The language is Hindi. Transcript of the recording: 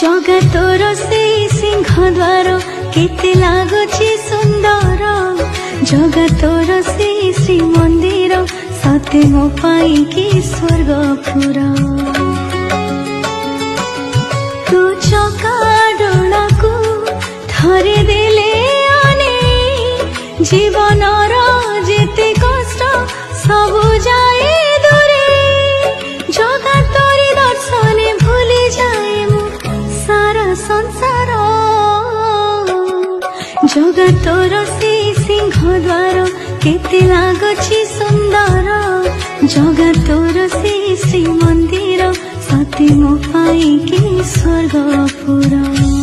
जगतर से सिंह द्वार केते लागुछि सुंदर जगतर से श्री मंदिर सते मो पाई कि स्वर्गपुर तू चकाडोल को थरे देले आने जीवनर जेते कष्ट सबु जाए दूरे जगतर दर्शने भूली जाए मु सारा संसार जगतर से सिंह द्वार केते लागुछि सुंदर जगतर से श्री मंदिर सते मो पाई कि स्वर्गपुर।